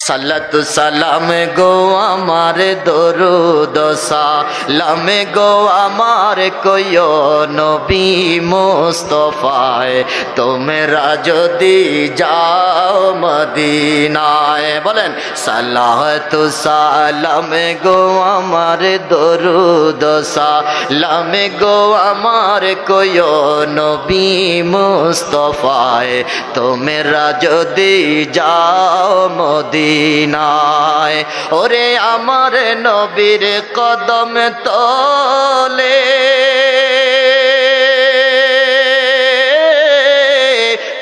সালাতু সালাম গো আমার দরুদ সালাম গো আমার কইও নবী মুস্তাফায় তোমরা যদি যাও মদিনায়। বলেন সালাতু সালাম গো আমার দরুদ সালাম গো আমার কইও নবী মুস্তাফায় তোমরা যদি যাও মদিনায়। ওরে আমার নবীর কদম তলে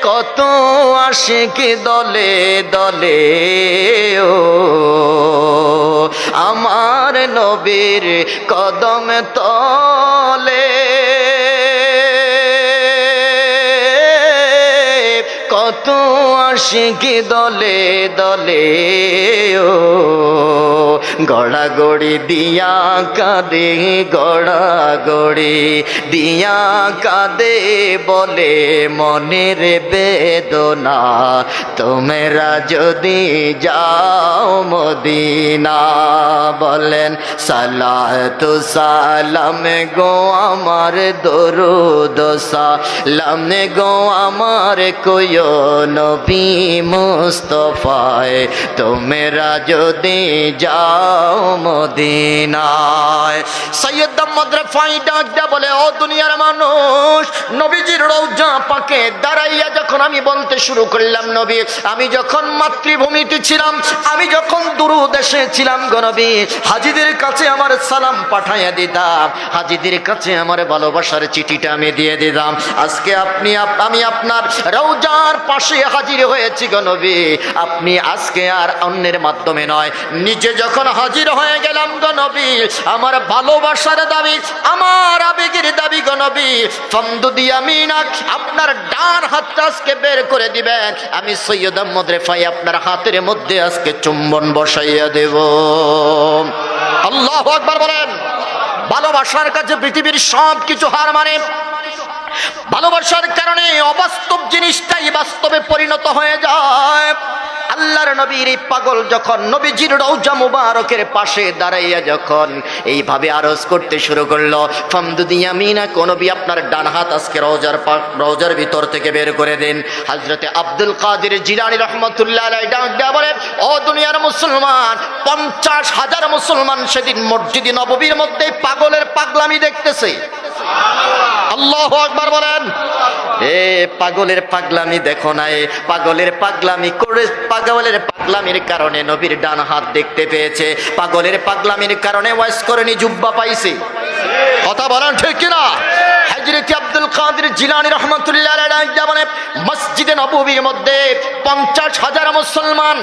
কত আশিক দলে দলে, ও আমার নবীর কদম তলে কত আশিক দলে দলে, ও গড়াগড়ি দিয়া কাঁদে গড়াগড়ি দিয়া কাঁদে বলে মনের বেদনা তোমরা যদি যাও মদিনা। বলেন সালাতু সালাম গো আমার দরুদ সালাম গো আমার কইও নবী মুস্তাফায় তোমরা যদি যাও মদিনায়। সৈয়দ আহমদ রফাই ডাক দেয়া বলে, ও দুনিয়ার মানুষ, নবীজির রওজা পাকে দাঁড়াইয়া যখন আমি বলতে শুরু করলাম, নবী আমি যখন মাতৃভূমিতে ছিলাম, আমি যখন দূর দেশে ছিলাম গো নবী, হাজীদের কাছে আমার সালাম পাঠাইয়া দিতাম, হাজীদের কাছে আমার ভালোবাসার চিঠিটা আমি দিয়ে দিতাম। আজকে আমি আপনার রওজার পাশে হাজির হয়েছি গো নবী, আপনি আজকে আর অন্যের মাধ্যমে নয়, নিজে যখন হাজির হয়ে গেলাম গো নবী, আমার ভালোবাসার দাবি, আমার আবেগের দাবি গো নবী, ফামদুদি ইয়ামিনাক, আপনার ডান হাতটা আজকে বের করে দিবেন, আমি সৈয়দ আহমদ রেফাই আপনার হাতের মধ্যে আজকে চুম্বন বসাইয়া দেব। আল্লাহু আকবার বলেন। ভালোবাসার কাছে পৃথিবীর সব কিছু হার মানে, ভালোবাসার কারণে অবাস্তব জিনিসটাই বাস্তবে পরিণত হয়ে যায়। আল্লাহর নবীর এই পাগল যখন নবীজির রওজা মুবারকের পাশে দাঁড়াইয়া যখন এইভাবে আরজ করতে শুরু করলো, ফামদুদি ইয়ামিনাক, নবী আপনার ডান হাত আজকে রওজার ভিতর থেকে বের করে দেন। হযরতে আব্দুল কাদের জিলানী রাহমাতুল্লাহ আলাইহি ডাক দেয়া বলে, ও দুনিয়ার মুসলমান, 50,000 মুসলমান সেদিন মসজিদে নববীর মধ্যে পাগলের পাগলামি দেখতেছে। আল্লাহু আকবার বলেন। এ পাগলের পাগলামি দেখো না, এ পাগলের পাগলামি করে, পাগলের পাগলামির কারণে নবীর ডান হাত দেখতে পেয়েছে, পাগলের পাগলামির কারণে ওয়াজ করেনি জুব্বা পাইছে। কথা বলেন ঠিক কিনা? হযরত আব্দুল কাদের জিলানী রাহমাতুল্লাহ আলাইহি মানে মসজিদে নববীর মধ্যে 50,000 মুসলমান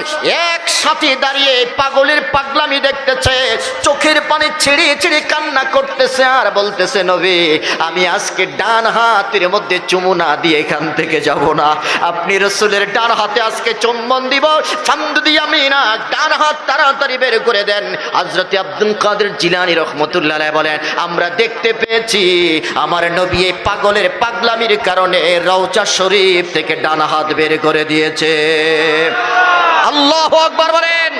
একসাথে দাঁড়িয়ে পাগলের পাগলামি দেখতেছে, চোখের পানি ছিঁড়ে ছিঁড়ে কান্না করতেছে আর বলতেছে, নবী আমি আজকে ডান হাতের মধ্যে চুমু না দিয়ে এখান থেকে যাব না, আপনি রাসূলের ডান হাতে আজকে চুম্বন দিব। ফামদুদি ইয়ামিনাক, ডান হাত তাড়াতাড়ি বের করে দেন। হযরত আব্দুল কাদের জিলানী রাহমাতুল্লাহ আলাইহি বলেন, আমরা দেখতে পেয়েছি আমার নবী এই পাগলের পাগলামির কারণে রওজা শরীফ থেকে ডান হাত বের করে দিয়েছে। আল্লাহু আকবার বলেন।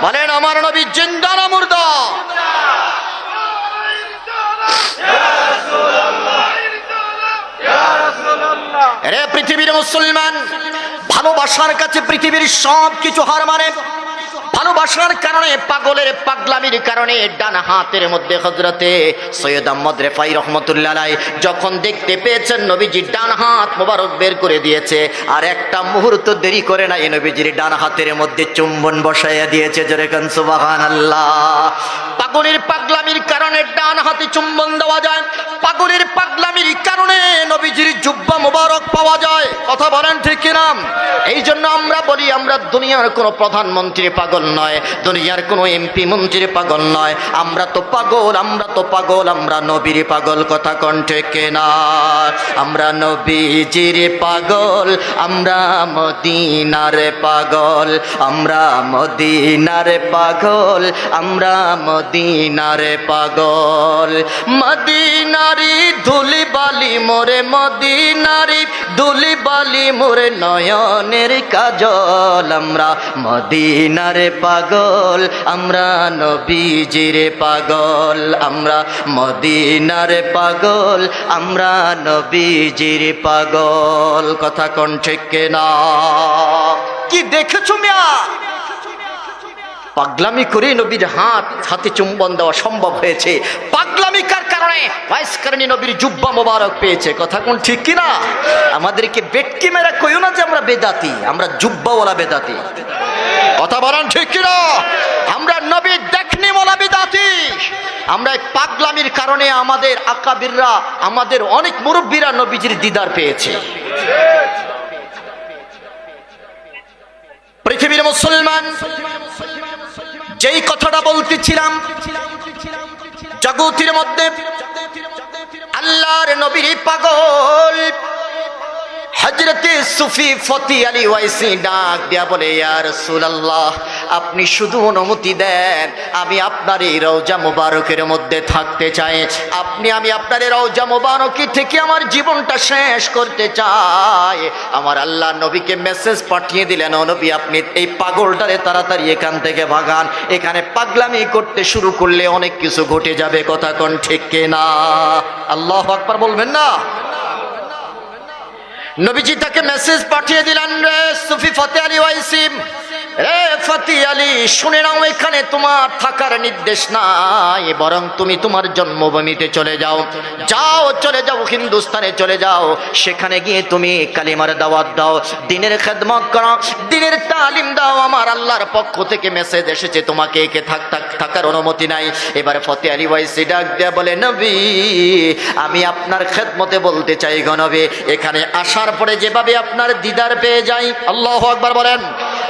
বলেন আমার নবী জিন্দা না মুর্দা? রে পৃথিবীর মুসলমান, ভালোবাসার কাছে পৃথিবীর সব কিছু হার মানে, ভালোবাসার কারণে পাগলের পাগলামির কারণে ডান হাতের মধ্যে হযরতে সৈয়দ আহমদ রেফাই রাহমাতুল্লাহ আলাইহি যখন দেখতে পেয়েছেন নবীজির ডান হাত মোবারক বের করে দিয়েছে, আর একটা মুহূর্ত দেরি করে না এই নবীজির ডান হাতের মধ্যে চুম্বন বসাইয়া দিয়েছে। জোরে কান সুবহানাল্লাহ। পাগলের পাগলামির কারণে ডান হাতে চুম্বন দেওয়া যায়, পাগলের পাগলামির কারণে নবীজির জুব্বা মোবারক পাওয়া যায়। কথা বলেন ঠিক কিনা? এই জন্য আমরা বলি, আমরা দুনিয়ার কোনো প্রধানমন্ত্রী পাগল নয়, দুনিয়ার কোনো এমপি মন্ত্রীর পাগল নয়, আমরা তো পাগল, আমরা তো পাগল, আমরা নবীর পাগল। কথা কোন ঠিক না? আমরা নবীজির পাগল, আমরা মদিনার পাগল, আমরা মদিনার পাগল, আমরা মদিনার পাগল। মদিনারি ধুলি বালি মোরে মদিনারি, ধুলি বালি মোরে নয়নের কাজল। আমরা মদিনার পাগল, আমরা নবীজির পাগল, আমরা মদিনার পাগল, আমরা নবীজির পাগল। কথা কোন ঠিক না? কি দেখেছো মিয়া? পাগলামি করে নবীর হাতে চুম্বন দেওয়া সম্ভব হয়েছে। পাগলামিকার কারণে ওয়াইসকারণী নবীর জুব্বা মোবারক পেয়েছে। কথা কোন ঠিক কিনা? আমাদেরকে বেটকি মেরা কইও না যে আমরা বেদাতি, আমরা জুব্বাওয়ালা বেদাতি। কথা বলেন ঠিক কিনা? আমরা নবীর দেখনি ওয়ালা বেদাতি। আমরা এই পাগলামির কারণে আমাদের আকাবিররা, আমাদের অনেক মুরব্বীরা নবীজির দিদার পেয়েছে। পৃথিবীর মুসলমান, যেই কথাটা বলতেছিলাম, জগতের মধ্যে আল্লাহর নবীর পাগল হযরতে সুফি ফতি আলী ওয়াইসি ডাক দিয়া বলে, ইয়া রাসূলুল্লাহ, আপনি শুধু অনুমতি দেন, আমি আপনার এই রওজা মুবারকের মধ্যে থাকতে চাই। আমি আপনার এই রওজা মুবারকি থেকে আমার জীবনটা শেষ করতে চাই। আমার আল্লাহ নবীকে মেসেজ পাঠিয়ে দিলেন, ও নবী, আপনি এই পাগলটারে তাড়াতাড়ি এখান থেকে ভাগান। এখানে পাগলামি করতে শুরু করলে অনেক কিছু ঘটে যাবে। কথা কোন ঠিক কিনা? আল্লাহু আকবার বলবেন না? নবীজি তাকে মেসেজ পাঠিয়ে দিলেন, রে সুফি ফতে আলী ওয়াইসি, রে ফতি আলী, শুনে নাও, এখানে তোমার থাকার নির্দেশ নাই, বরং তুমি তোমার জন্মভূমিতে চলে যাও। চলে যাও হিন্দুস্তানে চলে যাও। সেখানে গিয়ে তুমি কালিমার দাওয়াত দাও, দ্বীনের খেদমত করো, দ্বীনের তালিম দাও। আমার আল্লাহর পক্ষ থেকে মেসেজ এসেছে, তোমাকে একে থাকার অনুমতি নাই। এবারে ফতে আলী ওয়াইসি ডাক দেয়া বলে, নবী, আমি আপনার খেদমতে বলতে চাই গো নবী, এখানে আসার পরে যেভাবে আপনার দিদার পেয়ে যাই, আল্লাহু আকবার বলেন,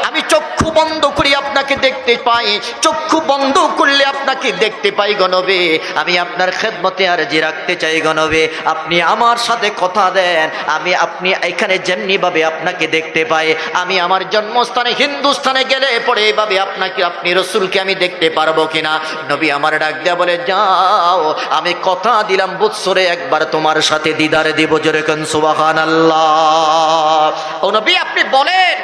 আমি চক্ষু বন্ধ করি আপনাকে দেখতে পাই, চক্ষু বন্ধ করলে আপনাকে দেখতে পাই গো নবী। আমি আপনার খেদমতে আরজি রাখতে চাই গো নবী, আপনি আমার সাথে কথা দেন। আপনি এখানে যেমনি ভাবে আপনাকে দেখতে পাই, আমি আমার জন্মস্থানে হিন্দুস্থানে গেলে পরে এইভাবে আপনি রসুলকে আমি দেখতে পারবো কিনা? নবী আমার ডাক দেয়া বলে, যাও, আমি কথা দিলাম বৎসরে একবার তোমার সাথে দিদারে দিব। জোরে কোন সুবহানাল্লাহ। ও নবী, আপনি বলেন,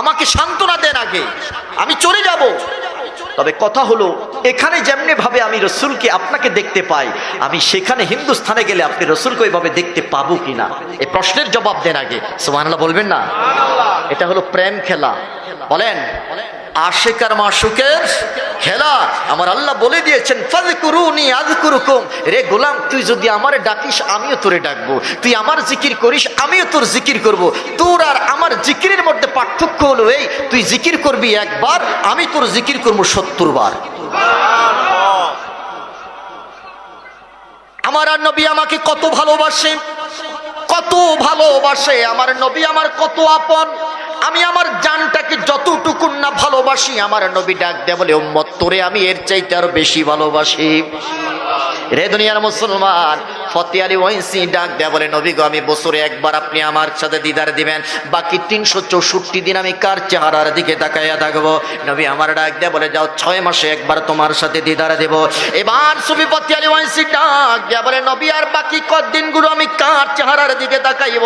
আমাকে সান্ত্বনা দেন, আগে আমি চলে যাব। তবে কথা হলো, এখানে যেমনি ভাবে আমি রসুলকে আপনাকে দেখতে পাই, আমি সেখানে হিন্দুস্থানে গেলে আপনি রসুলকে ওইভাবে দেখতে পাবো কিনা? এই প্রশ্নের জবাব দেন আগে। সুবহানাল্লাহ বলবেন না? এটা হলো প্রেম খেলা। বলেন, আশিক আর মাশুকের খেলা। আমার আল্লাহ বলে দিয়েছেন, ফাযকুরুনি আযকুরুকুম। রে গোলাম, তুই যদি আমারে ডাকিস আমিও তোরে ডাকবো, তুই আমার জিকির করিস আমিও তোর জিকির করব। তোর আর আমার জিকিরের মধ্যে পার্থক্য হলো এই, তুই জিকির করবি একবার, আমি তোর জিকির করবো ৭০ বার। আমার আর নবী আমাকে কত ভালোবাসে, কত ভালোবাসে। আমার নবী আমার কত আপন। আমি আমার জানটাকে যতটুকু না ভালোবাসি, আমার নবী ডাক দেয়া বলে, উম্মত, তোরে আমি এর চাইতে আরো বেশি ভালোবাসি। রে দুনিয়ার মুসলমান, ফতে আলী ওয়াইসি ডাক দেয়া বলে, নবী গো, আমি বছরে একবার আপনি আমার সাথে দিদার দিবেন, বাকি ৩৬৪ দিন আমি কার চেহারার দিকে তাকাইয়া থাকবো? নবী আমার ডাক দেয়া বলে, যাও, ৬ মাসে একবার তোমার সাথে দিদার দেব। এবার সুফি ফতে আলী ওয়াইসি ডাক দেয়া বলে, নবী, আর বাকি কতদিনগুলো আমি কার চেহারার দিকে তাকাইব?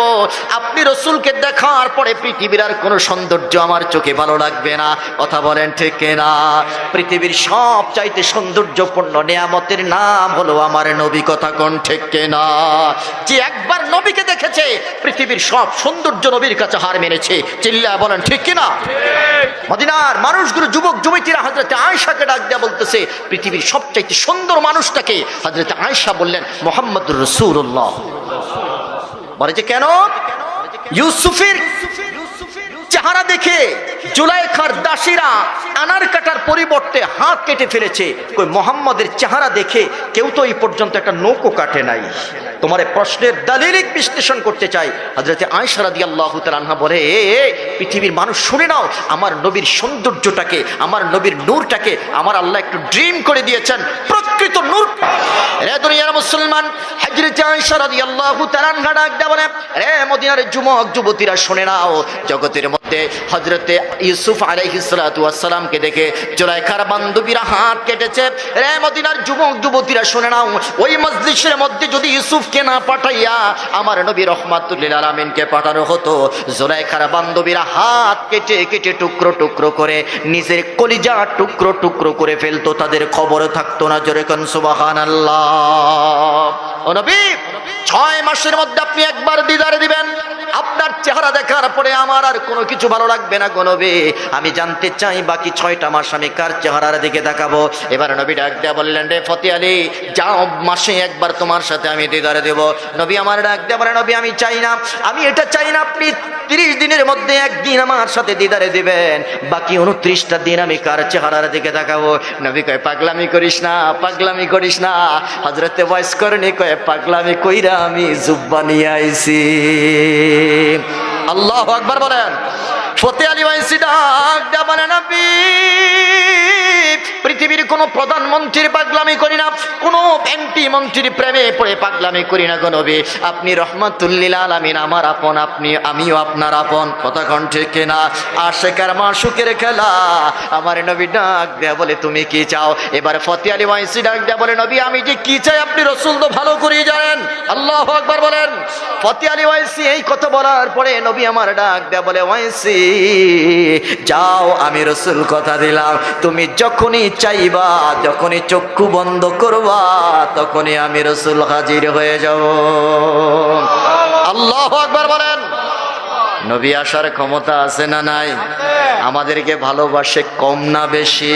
আপনি রসুলকে দেখার পরে পৃথিবীর আর কোনো সৌন্দর্য আমার চোখে ভালো লাগবে না। কথা বলেন ঠিক না? পৃথিবীর সব চাইতে সৌন্দর্যপূর্ণ নেয়ামতের নাম হলো আমার নবী। কথা কোন ঠিক না? যে একবার নবীকে দেখেছে, পৃথিবীর সব সৌন্দর্য নবীর কাছে হার মেনেছে। চিল্লায় বলেন ঠিক কিনা? মদিনার মানুষগুলো, যুবক যুবতীরা হযরতে আয়েশাকে ডাক দেয়া বলতেছে, পৃথিবীর সবচাইতে সুন্দর মানুষটাকে? হযরতে আয়েশা বললেন, মুহাম্মদুর রাসূলুল্লাহ। বলে যে কেন? ইউসুফের চেহারা দেখে জুলাইখার দাসীরা আনার কাটার পরিবর্তে হাত কেটে ফেলেছে। কই, মুহাম্মদের চেহারা দেখে কেউ তো এই পর্যন্ত একটা নৌকো কাটে নাই। তোমার প্রশ্নের দালিলিক বিশ্লেষণ করতে চাই। হযরতে আয়েশা রাদিয়াল্লাহু তাআলা আনহা বলে, পৃথিবীর মানুষ শুনে নাও, আমার নবীর সৌন্দর্যটাকে, আমার নবীর নূরটাকে আমার আল্লাহ একটু ড্রিম করে দিয়েছেন, প্রকৃত নূর। রে দুনিয়ার মুসলমান, হযরতে আয়েশা রাদিয়াল্লাহু তাআলা আনহা ডাক দেয়া বলে, রে মদিনার যুবক যুবতীরা শুনে নাও, জগতের মধ্যে হযরতে ইউসুফ আলাইহিস সালাতু ওয়াস সালামকে দেখে জুলাইখার বান্ধবীরা হাত কেটেছে। রে মদিনার যুবক যুবতীরা শুনে নাও, ওই মজলিসের মধ্যে যদি ইউসুফকে না পাঠাইয়া আমার নবী রাহমাতুল লিল আলামিনকে পাঠানো হতো, জুলাইখার বান্ধবীরা হাত কেটে কেটে টুকরো টুকরো করে নিজের কলিজা টুকরো টুকরো করে ফেলতো, তাদের খবর থাকতো না। জোরে কোন সুবহানাল্লাহ। ও নবী, 6 মাসের মধ্যে আপনি একবার দিদার দিবেন, আপনার চেহারা দেখার পরে আমার আর কোনো কিছু ভালো লাগবে না গো নবী। আমি জানতে চাই বাকি 6টা মাস আমি কার চেহারার দিকে তাকাবো। এবার নবী ডাক দেয়া বললেন, রে ফতি আলী, যাও, মাসে একবার তোমার সাথে আমি দিদার দেব। নবী আমার ডাক দেয়া বলে, নবী আমি চাই না, আমি এটা চাই না, আপনি 30 দিনের মধ্যে একদিন আমার সাথে দিদারে দিবেন, বাকি 29টা দিন আমি কার চেহারার দিকে তাকাবো। নবী কয়, পাগলামি করিস না, পাগলামি করিস না। হযরতে ওয়াইস করনি কয়, পাগলামি কইরা আমি জুব্বা নিয়ে আইছি। আল্লাহু আকবার বলেন। ফতে আলী ওয়াইসি ডাক দেয়া বলে, নবী, পৃথিবীর কোনো প্রধানমন্ত্রীর পাগলামি করি না, কোনো এমপি মন্ত্রীর প্রেমে পড়ে পাগলামি করি না গো নবী। আপনি রহমাতুল লিল আলামিন, আমার আপন, আপনি আমিও আপনার আপন। কথা কোন ঠিক না? আশিকের মাশুকের খেলা। আমার নবী ডাক দেয়া বলে, তুমি কি চাও? এবার ফতে আলী ওয়াইসি ডাক দেয়া বলে, নবী আমি যে কি চাই আপনি রাসূল তো ভালো করেই জানেন। আল্লাহু আকবার বলেন। ফতে আলী ওয়াইসি এই কথা বলার পরে নবী আমার ডাক দেয়া বলে, ওয়াইসি যাও, আমি রাসূল কথা দিলাম, তুমি যখনই চাইবা, যখনই চক্ষু বন্ধ করবা, তখনই আমি রাসূল হাজির হয়ে যাব। আল্লাহু আকবার বলেন। নবী আসার ক্ষমতা আছে না নাই? আমাদেরকে ভালোবাসে কম না বেশি?